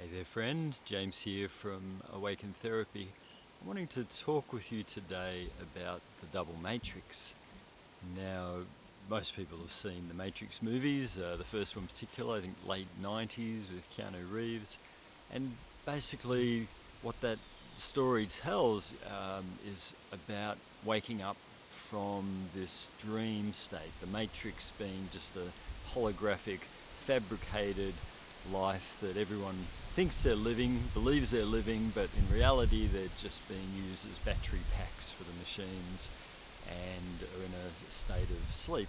Hey there friend, James here from Awaken Therapy. I'm wanting to talk with you today about the double matrix. Now, most people have seen the Matrix movies, the first one in particular, I think late 90s with Keanu Reeves. And basically what that story tells is about waking up from this dream state, the Matrix being just a holographic, fabricated life that everyone thinks they're living, believes they're living, but in reality they're just being used as battery packs for the machines and are in a state of sleep.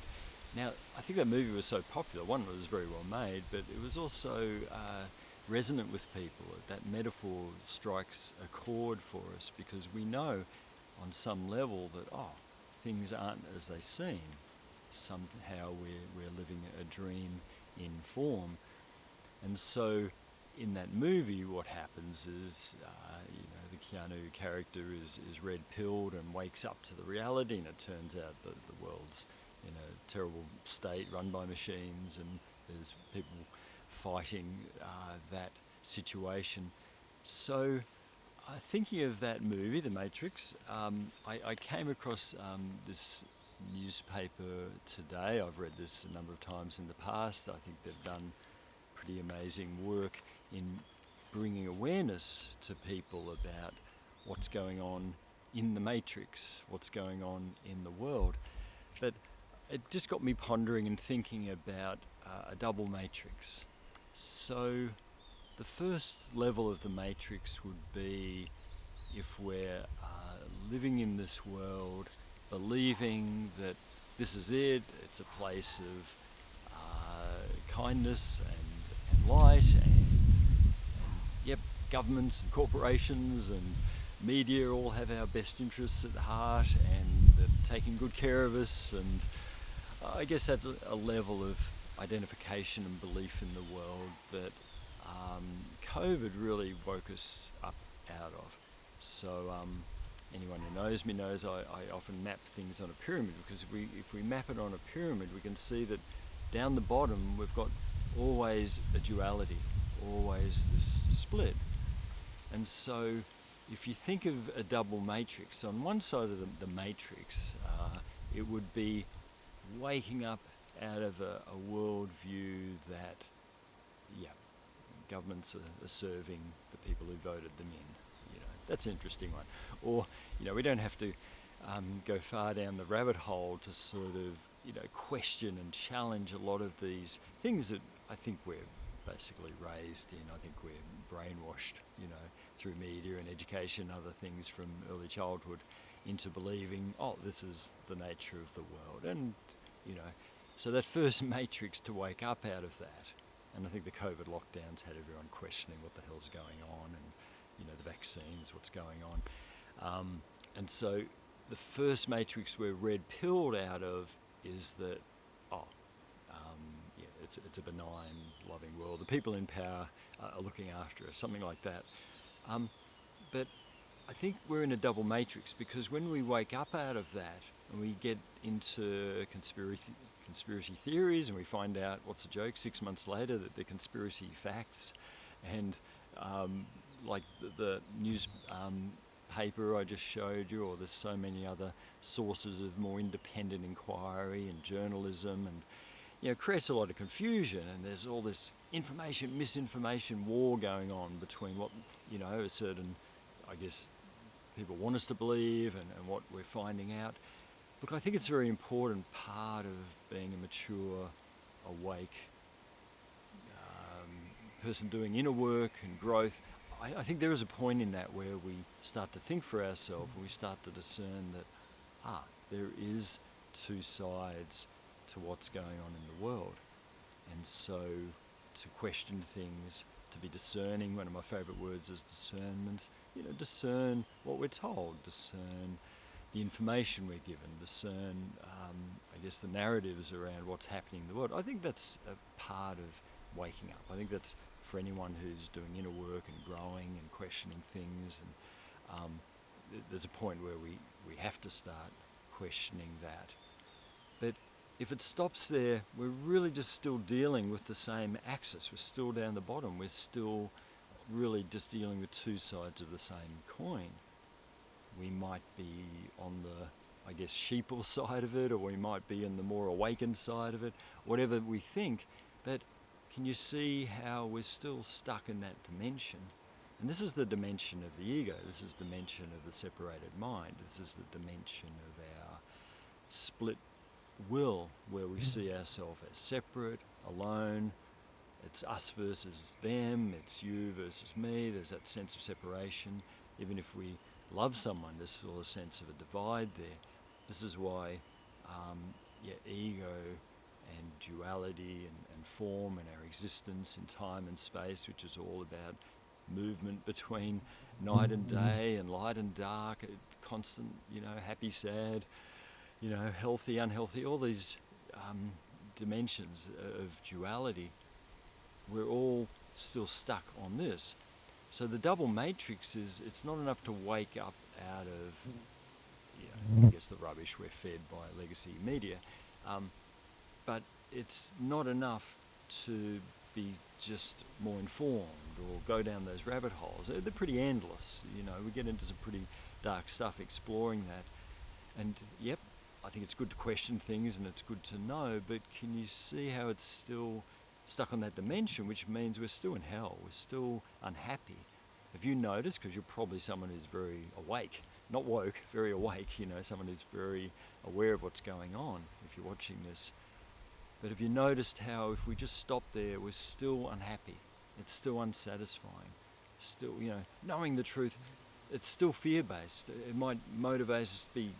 Now, I think that movie was so popular. One, it was very well made, but it was also resonant with people. That metaphor strikes a chord for us because we know on some level that, things aren't as they seem. Somehow we're living a dream in form. And so in that movie, what happens is, the Keanu character is red-pilled and wakes up to the reality, and it turns out that the world's in a terrible state, run by machines, and there's people fighting that situation. So, thinking of that movie, The Matrix, I came across this newspaper today. I've read this a number of times in the past. I think they've done pretty amazing work in bringing awareness to people about what's going on in the Matrix, what's going on in the world. But it just got me pondering and thinking about a double matrix. So the first level of the matrix would be if we're living in this world, believing that this is it, it's a place of kindness and light, and governments and corporations and media all have our best interests at heart and they're taking good care of us, and I guess that's a level of identification and belief in the world that COVID really woke us up out of. So anyone who knows me knows I often map things on a pyramid, because if we map it on a pyramid, we can see that down the bottom we've got always a duality, always this split. And so if you think of a double matrix, on one side of the matrix, it would be waking up out of a worldview that, governments are serving the people who voted them in. That's an interesting one. Or, we don't have to go far down the rabbit hole to sort of, question and challenge a lot of these things that I think we're basically raised in. I think we're brainwashed, through media and education, other things from early childhood, into believing, this is the nature of the world. And, so that first matrix, to wake up out of that, and I think the COVID lockdowns had everyone questioning what the hell's going on, and, the vaccines, what's going on. And so the first matrix we're red-pilled out of is that, it's a benign, loving world. The people in power are looking after us, something like that. But I think we're in a double matrix, because when we wake up out of that and we get into conspiracy theories and we find out, what's the joke, 6 months later that they're conspiracy facts, and like the news paper I just showed you, or there's so many other sources of more independent inquiry and journalism, and creates a lot of confusion, and there's all this misinformation war going on between what, a certain, I guess, people want us to believe and what we're finding out. Look, I think it's a very important part of being a mature, awake person doing inner work and growth. I think there is a point in that where we start to think for ourselves, and we start to discern that, there is two sides to what's going on in the world. And so to question things, to be discerning, one of my favourite words is discernment. Discern what we're told, discern the information we're given, discern, I guess, the narratives around what's happening in the world. I think that's a part of waking up. I think that's for anyone who's doing inner work and growing and questioning things. And there's a point where we have to start questioning that. But if it stops there, we're really just still dealing with the same axis. We're still down the bottom. We're still really just dealing with two sides of the same coin. We might be on the, I guess, sheeple side of it, or we might be in the more awakened side of it, whatever we think. But can you see how we're still stuck in that dimension? And this is the dimension of the ego. This is the dimension of the separated mind. This is the dimension of our split will, where we see ourselves as separate, alone. It's us versus them, it's you versus me. There's that sense of separation. Even if we love someone, there's still a sense of a divide there. This is why ego and duality and form and our existence in time and space, which is all about movement between night and day and light and dark, constant, happy, sad, healthy, unhealthy, all these dimensions of duality. We're all still stuck on this. So the double matrix is, it's not enough to wake up out of, I guess, the rubbish we're fed by legacy media, but it's not enough to be just more informed or go down those rabbit holes. They're pretty endless, we get into some pretty dark stuff exploring that. And yep, I think it's good to question things and it's good to know, but can you see how it's still stuck on that dimension, which means we're still in hell, we're still unhappy. Have you noticed, because you're probably someone who's very awake, not woke, very awake, someone who's very aware of what's going on if you're watching this, but have you noticed how if we just stop there, we're still unhappy, it's still unsatisfying, still, knowing the truth, it's still fear-based. It might motivate us to be,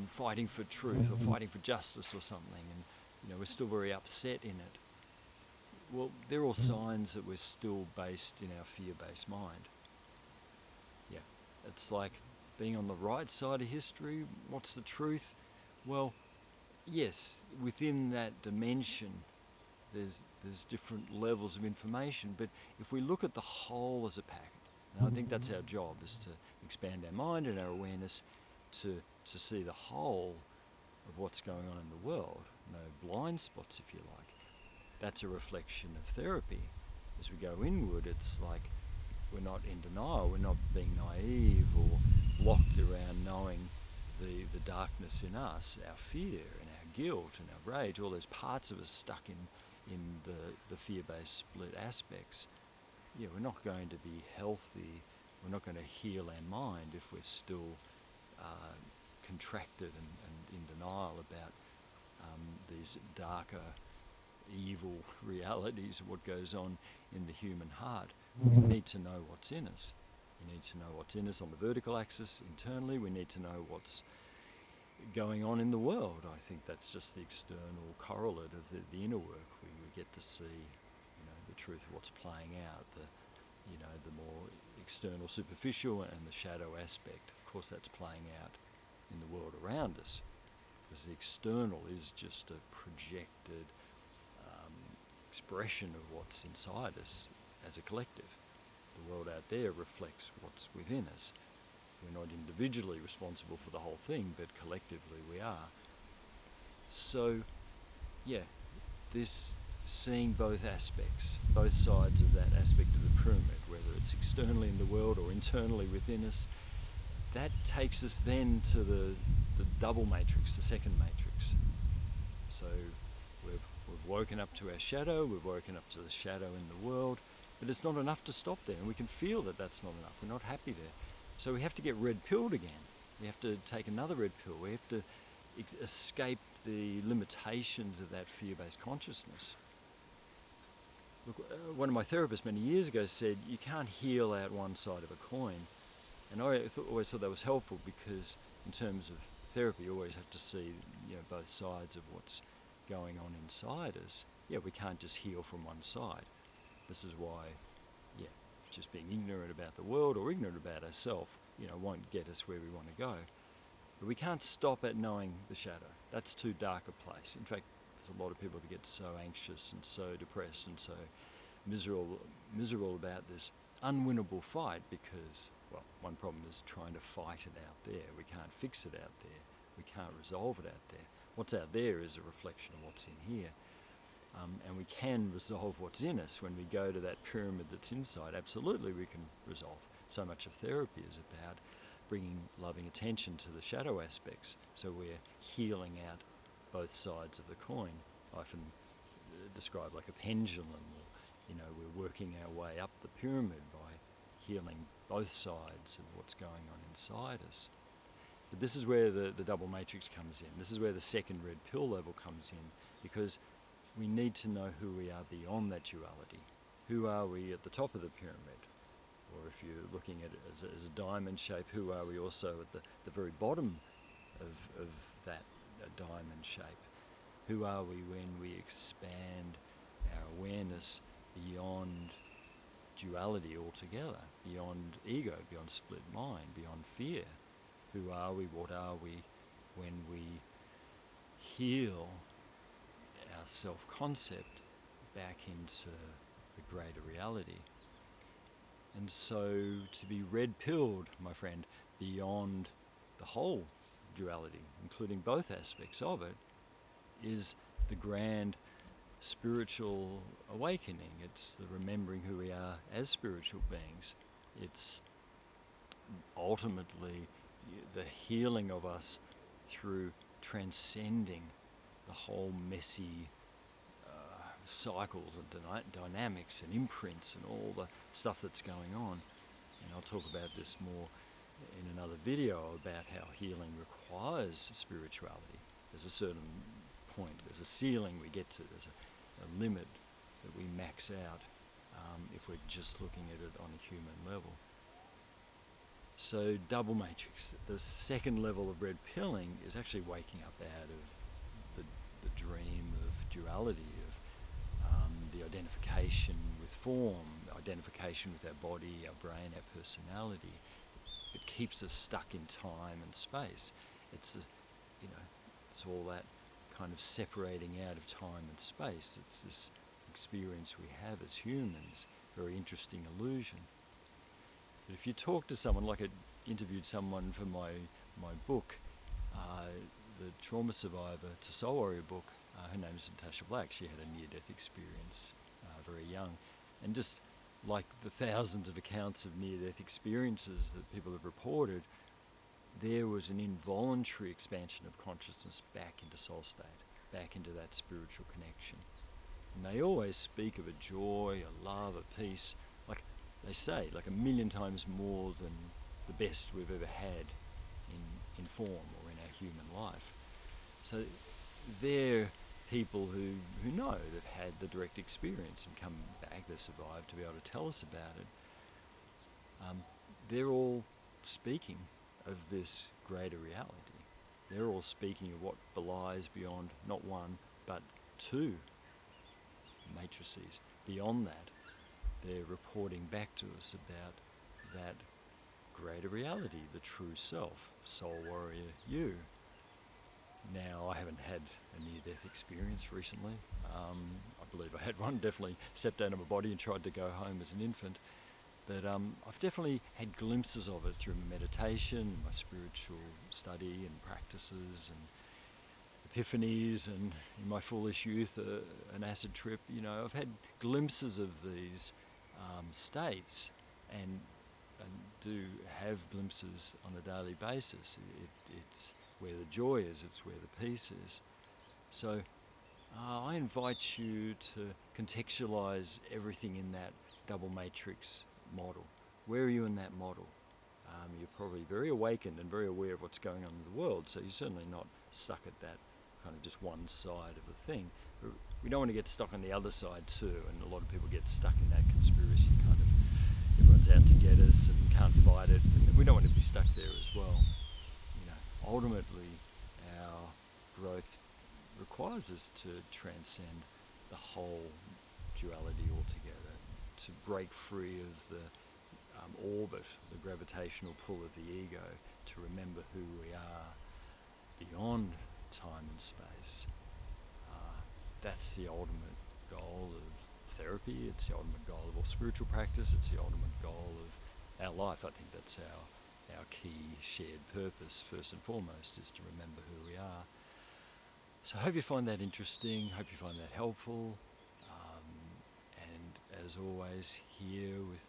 fighting for truth or fighting for justice or something, and we're still very upset in it. Well, they're all signs that we're still based in our fear-based mind. Yeah, it's like being on the right side of history. What's the truth? Well, yes, within that dimension, there's different levels of information, but if we look at the whole as a package, and I think that's our job, is to expand our mind and our awareness to see the whole of what's going on in the world, no blind spots, if you like. That's a reflection of therapy. As we go inward, it's like we're not in denial, we're not being naive or locked around knowing the darkness in us, our fear and our guilt and our rage, all those parts of us stuck in the fear-based split aspects. Yeah, we're not going to be healthy, we're not going to heal our mind if we're still contracted and in denial about these darker, evil realities of what goes on in the human heart. We need to know what's in us. We need to know what's in us on the vertical axis internally. We need to know what's going on in the world. I think that's just the external correlate of the inner work. We get to see, the truth of what's playing out, the more external, superficial, and the shadow aspect. Of course, that's playing out in the world around us, because the external is just a projected expression of what's inside us as a collective. The world out there reflects what's within us. We're not individually responsible for the whole thing, but collectively we are. So, yeah, this seeing both aspects, both sides of that aspect of the pyramid, whether it's externally in the world or internally within us, that takes us then to the double matrix, the second matrix. So we've woken up to our shadow, we've woken up to the shadow in the world, but it's not enough to stop there, and we can feel that that's not enough. We're not happy there. So we have to get red-pilled again. We have to take another red pill. We have to escape the limitations of that fear-based consciousness. Look, one of my therapists many years ago said, you can't heal out one side of a coin. And I always thought that was helpful, because in terms of therapy, you always have to see both sides of what's going on inside us. Yeah, we can't just heal from one side. This is why, just being ignorant about the world or ignorant about ourselves, won't get us where we want to go. But we can't stop at knowing the shadow. That's too dark a place. In fact, there's a lot of people that get so anxious and so depressed and so miserable about this unwinnable fight, because, well, one problem is trying to fight it out there. We can't fix it out there. We can't resolve it out there. What's out there is a reflection of what's in here. and we can resolve what's in us when we go to that pyramid that's inside. Absolutely, we can resolve. So much of therapy is about bringing loving attention to the shadow aspects, so we're healing out both sides of the coin. I often describe like a pendulum, or we're working our way up the pyramid by healing both sides of what's going on inside us. But this is where the double matrix comes in. This is where the second red pill level comes in, because we need to know who we are beyond that duality. Who are we at the top of the pyramid? Or if you're looking at it as a diamond shape, who are we also at the very bottom of that diamond shape? Who are we when we expand our awareness beyond duality altogether, beyond ego, beyond split mind, beyond fear? Who are we? What are we when we heal our self-concept back into the greater reality? And so to be red-pilled, my friend, beyond the whole duality, including both aspects of it, is the grand spiritual awakening. It's the remembering who we are as spiritual beings. It's ultimately the healing of us through transcending the whole messy cycles and dynamics and imprints and all the stuff that's going on. And I'll talk about this more in another video about how healing requires spirituality. There's a certain point, there's a ceiling we get to, there's a limit that we max out if we're just looking at it on a human level. So double matrix, the second level of red pilling, is actually waking up out of the dream of duality, of the identification with form, identification with our body, our brain, our personality. It keeps us stuck in time and space. It's all that kind of separating out of time and space. It's this experience we have as humans, very interesting illusion. But if you talk to someone, like I interviewed someone for my book, the trauma survivor to Soul Warrior book, her name is Natasha Black. She had a near-death experience very young. And just like the thousands of accounts of near-death experiences that people have reported, there was an involuntary expansion of consciousness back into soul state, back into that spiritual connection. And they always speak of a joy, a love, a peace, like they say, like 1,000,000 times more than the best we've ever had in form or in our human life. So they're people who know they've had the direct experience and come back, they've survived to be able to tell us about it. They're all speaking of this greater reality. They're all speaking of what belies beyond not one, but two matrices. Beyond that, they're reporting back to us about that greater reality, the true self, soul warrior you. Now, I haven't had a near-death experience recently. I believe I had one, definitely stepped out of my body and tried to go home as an infant. But I've definitely had glimpses of it through meditation, my spiritual study and practices and epiphanies, and in my foolish youth, an acid trip. I've had glimpses of these states and do have glimpses on a daily basis. It's where the joy is, it's where the peace is. So I invite you to contextualize everything in that double matrix model. Where are you in that model? You're probably very awakened and very aware of what's going on in the world, so you're certainly not stuck at that kind of just one side of a thing. But we don't want to get stuck on the other side too, and a lot of people get stuck in that conspiracy kind of, everyone's out to get us and can't fight it, and we don't want to be stuck there as well. Ultimately, our growth requires us to transcend the whole duality altogether, to break free of the orbit, the gravitational pull of the ego, to remember who we are beyond time and space. That's the ultimate goal of therapy. It's the ultimate goal of all spiritual practice. It's the ultimate goal of our life. I think that's our key shared purpose, first and foremost, is to remember who we are. So I hope you find that interesting. Hope you find that helpful. as always, here with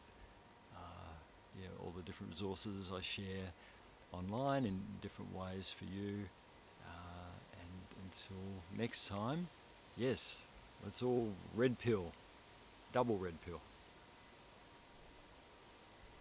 all the different resources I share online in different ways for you. And until next time, yes, let's all red pill, double red pill.